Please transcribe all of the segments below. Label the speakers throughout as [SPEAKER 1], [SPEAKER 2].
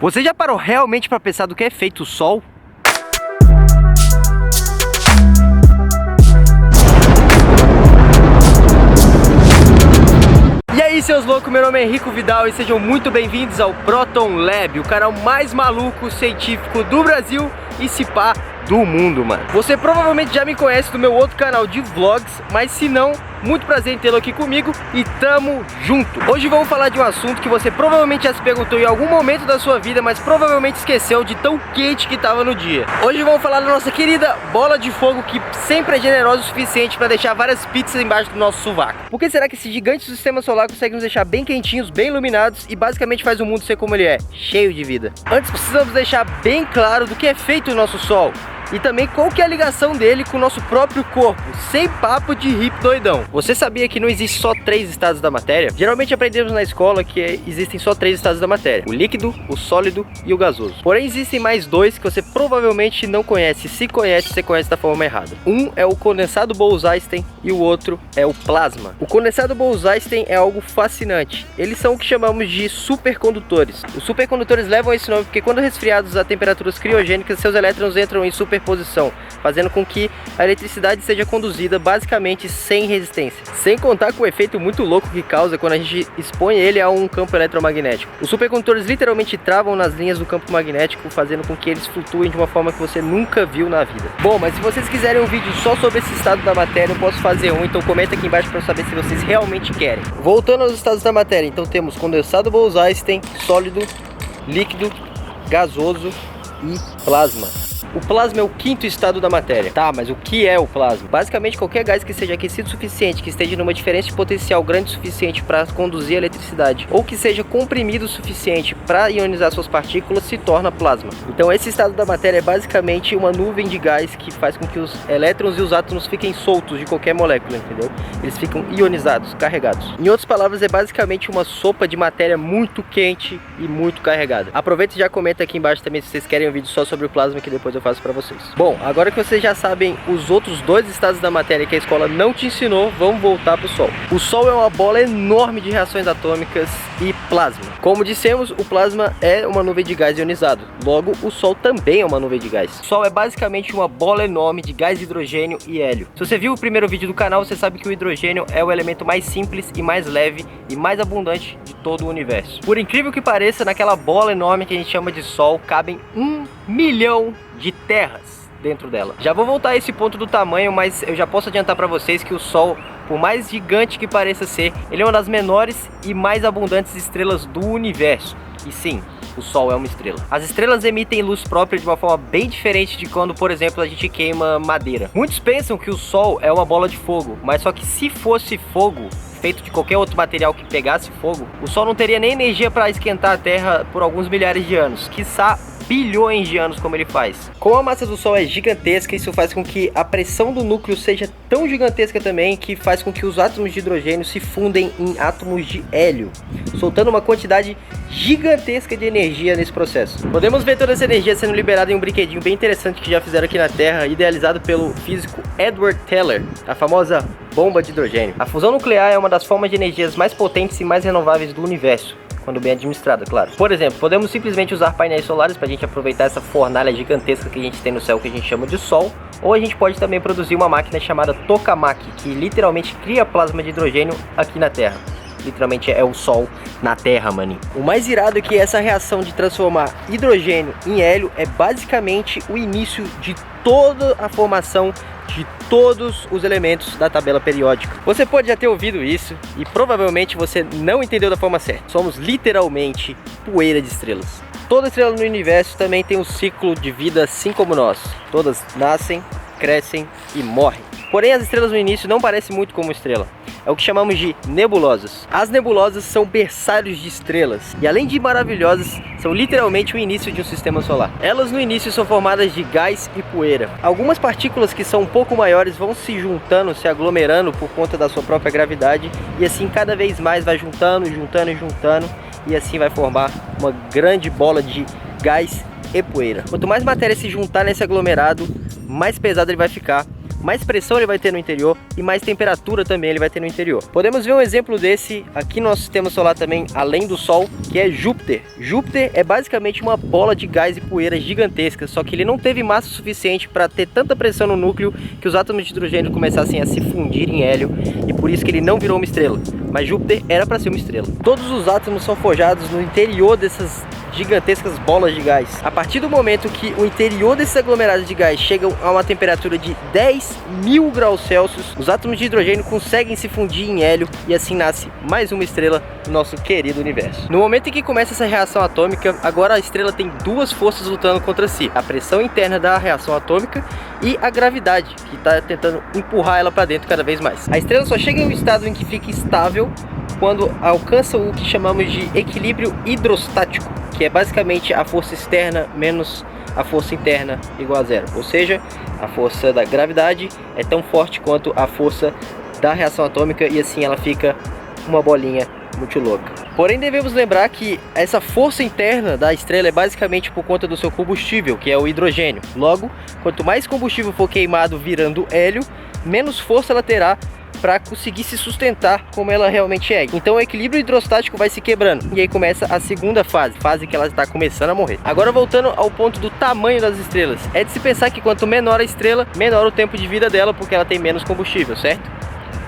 [SPEAKER 1] Você já parou realmente para pensar do que é feito o Sol? E aí, seus loucos, meu nome é Henrico Vidal e sejam muito bem-vindos ao Proton Lab, o canal mais maluco científico do Brasil e se pá do mundo, mano. Você provavelmente já me conhece do meu outro canal de vlogs, mas se não, muito prazer em tê-lo aqui comigo e tamo junto. Hoje vamos falar de um assunto que você provavelmente já se perguntou em algum momento da sua vida, mas provavelmente esqueceu de tão quente que tava no dia. Hoje vamos falar da nossa querida bola de fogo, que sempre é generosa o suficiente para deixar várias pizzas embaixo do nosso sovaco. Por que será que esse gigante do sistema solar consegue nos deixar bem quentinhos, bem iluminados e basicamente faz o mundo ser como ele é, cheio de vida? Antes precisamos deixar bem claro do que é feito o nosso Sol e também qual que é a ligação dele com o nosso próprio corpo, sem papo de hippie doidão. Você sabia que não existe só 3 estados da matéria? Geralmente aprendemos na escola que existem só 3 estados da matéria: o líquido, o sólido e o gasoso. Porém existem mais 2 que você provavelmente não conhece. Se conhece, você conhece da forma errada. Um é o condensado Bose-Einstein e o outro é o plasma. O condensado Bose-Einstein é algo fascinante. Eles são o que chamamos de supercondutores. Os supercondutores levam esse nome porque quando resfriados a temperaturas criogênicas, seus elétrons entram em superposição, fazendo com que a eletricidade seja conduzida basicamente sem resistência. Sem contar com o efeito muito louco que causa quando a gente expõe ele a um campo eletromagnético. Os supercondutores literalmente travam nas linhas do campo magnético, fazendo com que eles flutuem de uma forma que você nunca viu na vida. Bom, mas se vocês quiserem um vídeo só sobre esse estado da matéria, eu posso fazer um, então comenta aqui embaixo para eu saber se vocês realmente querem. Voltando aos estados da matéria, então temos condensado Bose-Einstein, sólido, líquido, gasoso e plasma. O plasma é o 5º estado da matéria. Tá, mas o que é o plasma? Basicamente qualquer gás que seja aquecido o suficiente, que esteja numa diferença de potencial grande o suficiente para conduzir a eletricidade, ou que seja comprimido o suficiente para ionizar suas partículas, se torna plasma. Então esse estado da matéria é basicamente uma nuvem de gás que faz com que os elétrons e os átomos fiquem soltos de qualquer molécula, entendeu? Eles ficam ionizados, carregados. Em outras palavras, é basicamente uma sopa de matéria muito quente e muito carregada. Aproveita e já comenta aqui embaixo também se vocês querem um vídeo só sobre o plasma, que depois eu faço para vocês. Bom, agora que vocês já sabem os outros 2 estados da matéria que a escola não te ensinou, vamos voltar para o Sol. O Sol é uma bola enorme de reações atômicas e plasma. Como dissemos, o plasma é uma nuvem de gás ionizado. Logo, o Sol também é uma nuvem de gás. O Sol é basicamente uma bola enorme de gás, hidrogênio e hélio. Se você viu o primeiro vídeo do canal, você sabe que o hidrogênio é o elemento mais simples e mais leve e mais abundante de todo o universo. Por incrível que pareça, naquela bola enorme que a gente chama de Sol, cabem 1 milhão de terras dentro dela. Já vou voltar a esse ponto do tamanho, mas eu já posso adiantar para vocês que o Sol, por mais gigante que pareça ser, ele é uma das menores e mais abundantes estrelas do universo. E sim, o Sol é uma estrela. As estrelas emitem luz própria de uma forma bem diferente de quando, por exemplo, a gente queima madeira. Muitos pensam que o Sol é uma bola de fogo, mas só que se fosse fogo feito de qualquer outro material que pegasse fogo, o Sol não teria nem energia para esquentar a Terra por alguns milhares de anos, quiçá bilhões de anos como ele faz. Como a massa do Sol é gigantesca, isso faz com que a pressão do núcleo seja tão gigantesca também, que faz com que os átomos de hidrogênio se fundem em átomos de hélio, soltando uma quantidade gigantesca de energia nesse processo. Podemos ver toda essa energia sendo liberada em um brinquedinho bem interessante que já fizeram aqui na Terra, idealizado pelo físico Edward Teller, a famosa bomba de hidrogênio. A fusão nuclear é uma das formas de energias mais potentes e mais renováveis do universo, quando bem administrada, claro. Por exemplo, podemos simplesmente usar painéis solares para a gente aproveitar essa fornalha gigantesca que a gente tem no céu, que a gente chama de Sol, ou a gente pode também produzir uma máquina chamada tokamak, que literalmente cria plasma de hidrogênio aqui na Terra. Literalmente é o Sol na Terra, maninho. O mais irado é que essa reação de transformar hidrogênio em hélio é basicamente o início de toda a formação de todos os elementos da tabela periódica. Você pode já ter ouvido isso e provavelmente você não entendeu da forma certa. Somos literalmente poeira de estrelas. Toda estrela no universo também tem um ciclo de vida assim como nós. Todas nascem, crescem e morrem. Porém, as estrelas no início não parecem muito como estrela. É o que chamamos de nebulosas. As nebulosas são berçários de estrelas e, além de maravilhosas, são literalmente o início de um sistema solar. Elas no início são formadas de gás e poeira. Algumas partículas que são um pouco maiores vão se juntando, se aglomerando por conta da sua própria gravidade, e assim cada vez mais vai juntando, juntando e juntando, e assim vai formar uma grande bola de gás e poeira. Quanto mais matéria se juntar nesse aglomerado, mais pesado ele vai ficar, mais pressão ele vai ter no interior e mais temperatura também ele vai ter no interior. Podemos ver um exemplo desse aqui no nosso sistema solar também, além do Sol, que é Júpiter. Júpiter é basicamente uma bola de gás e poeira gigantesca, só que ele não teve massa suficiente para ter tanta pressão no núcleo que os átomos de hidrogênio começassem a se fundir em hélio, e por isso que ele não virou uma estrela. Mas Júpiter era para ser uma estrela. Todos os átomos são forjados no interior dessas gigantescas bolas de gás. A partir do momento que o interior desses aglomerados de gás chegam a uma temperatura de 10.000 graus Celsius, os átomos de hidrogênio conseguem se fundir em hélio e assim nasce mais uma estrela no nosso querido universo. No momento em que começa essa reação atômica, agora a estrela tem duas forças lutando contra si: a pressão interna da reação atômica e a gravidade, que está tentando empurrar ela para dentro cada vez mais. A estrela só chega em um estado em que fica estável quando alcança o que chamamos de equilíbrio hidrostático, que é basicamente a força externa menos a força interna igual a zero. Ou seja, a força da gravidade é tão forte quanto a força da reação atômica e assim ela fica uma bolinha muito louca. Porém, devemos lembrar que essa força interna da estrela é basicamente por conta do seu combustível, que é o hidrogênio. Logo, quanto mais combustível for queimado virando hélio, menos força ela terá para conseguir se sustentar como ela realmente é. Então o equilíbrio hidrostático vai se quebrando e aí começa a segunda fase que ela está começando a morrer. Agora, voltando ao ponto do tamanho das estrelas, é de se pensar que quanto menor a estrela, menor o tempo de vida dela, porque ela tem menos combustível, certo?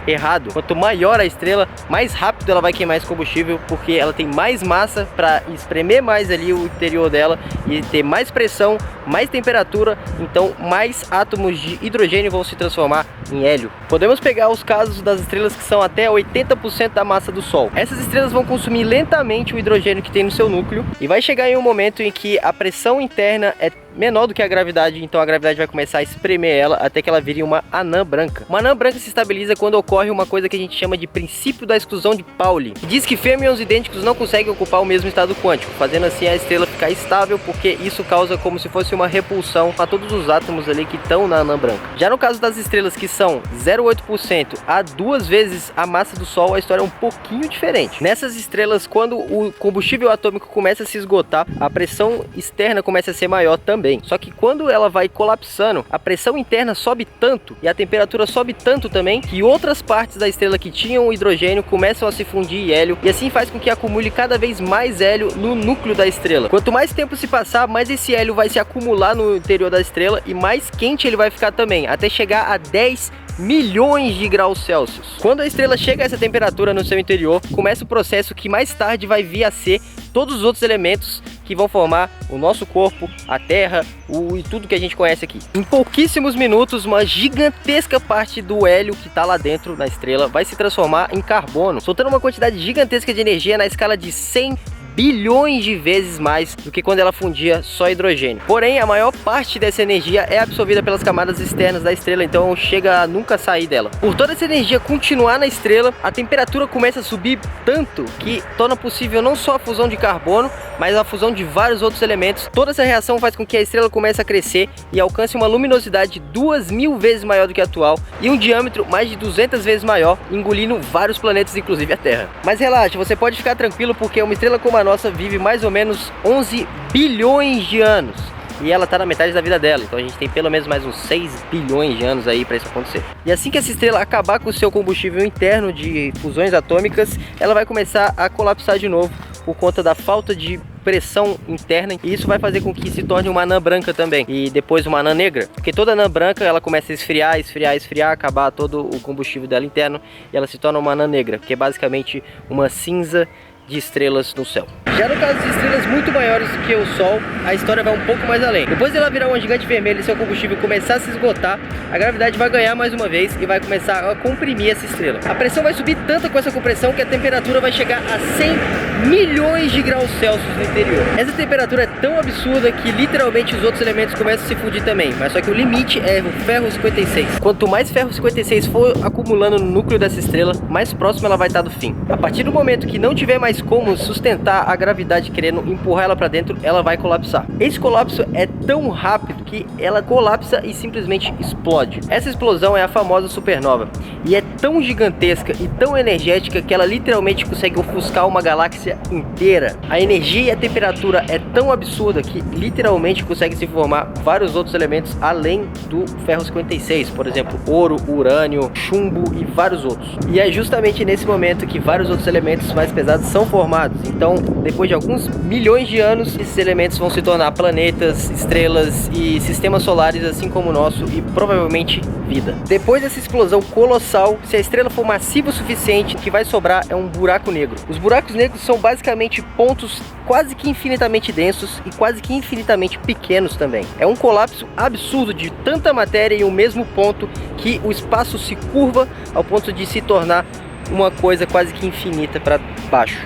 [SPEAKER 1] Errado. Quanto maior a estrela, mais rápido ela vai queimar esse combustível, porque ela tem mais massa para espremer mais ali o interior dela e ter mais pressão, mais temperatura, então mais átomos de hidrogênio vão se transformar em hélio. Podemos pegar os casos das estrelas que são até 80% da massa do Sol. Essas estrelas vão consumir lentamente o hidrogênio que tem no seu núcleo e vai chegar em um momento em que a pressão interna é menor do que a gravidade, então a gravidade vai começar a espremer ela até que ela vire uma anã branca. Uma anã branca se estabiliza quando ocorre uma coisa que a gente chama de princípio da exclusão de Pauli, que diz que fêmeas idênticos não conseguem ocupar o mesmo estado quântico, fazendo assim a estrela ficar estável, porque isso causa como se fosse uma repulsão a todos os átomos ali que estão na anã branca. Já no caso das estrelas que são 0,8% a 2 vezes a massa do Sol, a história é um pouquinho diferente. Nessas estrelas, quando o combustível atômico começa a se esgotar, a pressão externa começa a ser maior também. Só que quando ela vai colapsando, a pressão interna sobe tanto e a temperatura sobe tanto também, que outras partes da estrela que tinham o hidrogênio começam a se fundir em hélio, e assim faz com que acumule cada vez mais hélio no núcleo da estrela. Quanto mais tempo se passar, mais esse hélio vai se acumular no interior da estrela e mais quente ele vai ficar também, até chegar a 10 milhões de graus Celsius. Quando a estrela chega a essa temperatura no seu interior, começa o processo que mais tarde vai vir a ser todos os outros elementos que vão formar o nosso corpo, a Terra, e tudo que a gente conhece aqui. Em pouquíssimos minutos, uma gigantesca parte do hélio que está lá dentro da estrela vai se transformar em carbono, soltando uma quantidade gigantesca de energia na escala de 100 bilhões de vezes mais do que quando ela fundia só hidrogênio. Porém, a maior parte dessa energia é absorvida pelas camadas externas da estrela, então chega a nunca sair dela. Por toda essa energia continuar na estrela, a temperatura começa a subir tanto que torna possível não só a fusão de carbono, mas a fusão de vários outros elementos. Toda essa reação faz com que a estrela comece a crescer e alcance uma luminosidade 2.000 vezes maior do que a atual e um diâmetro mais de 200 vezes maior, engolindo vários planetas, inclusive a Terra. Mas relaxa, você pode ficar tranquilo, porque uma estrela como a nossa vive mais ou menos 11 bilhões de anos e ela está na metade da vida dela, então a gente tem pelo menos mais uns 6 bilhões de anos aí para isso acontecer. E assim que essa estrela acabar com o seu combustível interno de fusões atômicas, ela vai começar a colapsar de novo por conta da falta de pressão interna, e isso vai fazer com que se torne uma anã branca também, e depois uma anã negra, porque toda anã branca ela começa a esfriar, acabar todo o combustível dela interno e ela se torna uma anã negra, que é basicamente uma cinza de estrelas no céu. Já no caso de estrelas muito maiores do que o Sol, a história vai um pouco mais além. Depois de ela virar uma gigante vermelha e seu combustível começar a se esgotar, a gravidade vai ganhar mais uma vez e vai começar a comprimir essa estrela. A pressão vai subir tanto com essa compressão que a temperatura vai chegar a 100 milhões de graus Celsius no interior. Essa temperatura é tão absurda que literalmente os outros elementos começam a se fundir também, mas só que o limite é o ferro 56. Quanto mais ferro 56 for acumulando no núcleo dessa estrela, mais próximo ela vai estar do fim. A partir do momento que não tiver mais como sustentar a gravidade querendo empurrar ela para dentro, ela vai colapsar. Esse colapso é tão rápido que ela colapsa e simplesmente explode. Essa explosão é a famosa supernova e é tão gigantesca e tão energética que ela literalmente consegue ofuscar uma galáxia galáxia inteira. A energia e a temperatura é tão absurda que literalmente consegue se formar vários outros elementos além do ferro 56, por exemplo, ouro, urânio, chumbo e vários outros. E é justamente nesse momento que vários outros elementos mais pesados são formados. Então, depois de alguns milhões de anos, esses elementos vão se tornar planetas, estrelas e sistemas solares, assim como o nosso, e provavelmente vida. Depois dessa explosão colossal, se a estrela for massiva o suficiente, o que vai sobrar é um buraco negro. Os buracos negros são basicamente pontos quase que infinitamente densos e quase que infinitamente pequenos também. É um colapso absurdo de tanta matéria em um mesmo ponto que o espaço se curva ao ponto de se tornar uma coisa quase que infinita para baixo.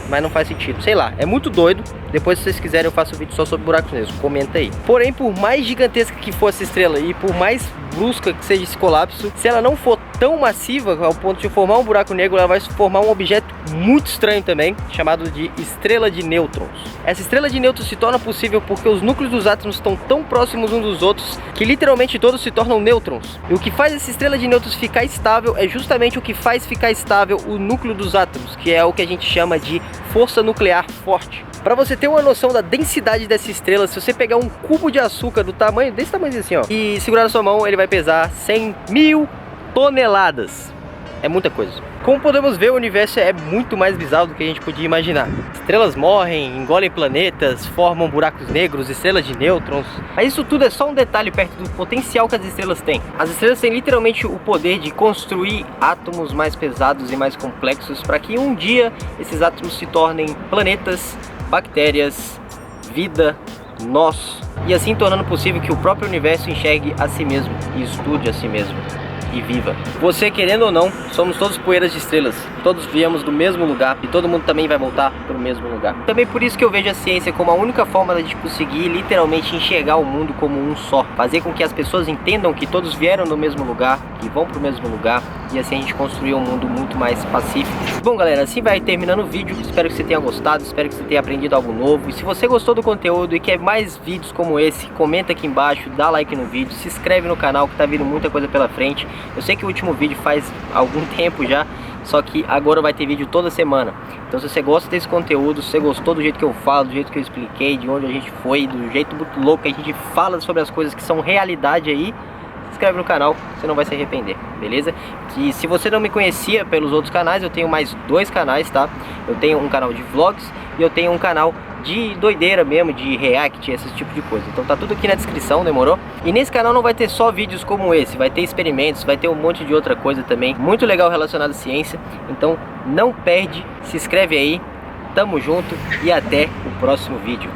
[SPEAKER 1] Mas não faz sentido, sei lá, é muito doido. Depois, se vocês quiserem, eu faço um vídeo só sobre buracos negros, comenta aí. Porém, por mais gigantesca que for essa estrela e por mais brusca que seja esse colapso, se ela não for tão massiva ao ponto de formar um buraco negro, ela vai formar um objeto muito estranho também, chamado de estrela de nêutrons. Essa estrela de nêutrons se torna possível porque os núcleos dos átomos estão tão próximos uns dos outros que literalmente todos se tornam nêutrons. E o que faz essa estrela de nêutrons ficar estável é justamente o que faz ficar estável o núcleo dos átomos, que é o que a gente chama de força nuclear forte. Para você ter uma noção da densidade dessa estrela, se você pegar um cubo de açúcar do tamanho, desse tamanho assim, ó, e segurar na sua mão, ele vai pesar 100.000 toneladas. É muita coisa. Como podemos ver, o universo é muito mais bizarro do que a gente podia imaginar. Estrelas morrem, engolem planetas, formam buracos negros, estrelas de nêutrons. Mas isso tudo é só um detalhe perto do potencial que as estrelas têm. As estrelas têm literalmente o poder de construir átomos mais pesados e mais complexos para que um dia esses átomos se tornem planetas, bactérias, vida, nós, e assim tornando possível que o próprio universo enxergue a si mesmo e estude a si mesmo e viva. Você querendo ou não, somos todos poeiras de estrelas, todos viemos do mesmo lugar e todo mundo também vai voltar para o mesmo lugar. Também por isso que eu vejo a ciência como a única forma de conseguir literalmente enxergar o mundo como um só, fazer com que as pessoas entendam que todos vieram do mesmo lugar, que vão para o mesmo lugar, e assim a gente construir um mundo muito mais pacífico. Bom galera, assim vai terminando o vídeo, espero que você tenha gostado, espero que você tenha aprendido algo novo, e se você gostou do conteúdo e quer mais vídeos como esse, comenta aqui embaixo, dá like no vídeo, se inscreve no canal que tá vindo muita coisa pela frente. Eu sei que o último vídeo faz algum tempo já, só que agora vai ter vídeo toda semana. Então se você gosta desse conteúdo, se você gostou do jeito que eu falo, do jeito que eu expliquei, de onde a gente foi, do jeito muito louco que a gente fala sobre as coisas que são realidade aí, se inscreve no canal, você não vai se arrepender, beleza? E se você não me conhecia pelos outros canais, eu tenho mais 2 canais, tá? Eu tenho um canal de vlogs e eu tenho um canal de doideira mesmo, de react, esse tipo de coisa. Então tá tudo aqui na descrição, demorou? E nesse canal não vai ter só vídeos como esse, vai ter experimentos, vai ter um monte de outra coisa também, muito legal relacionado à ciência. Então não perde, se inscreve aí, tamo junto e até o próximo vídeo.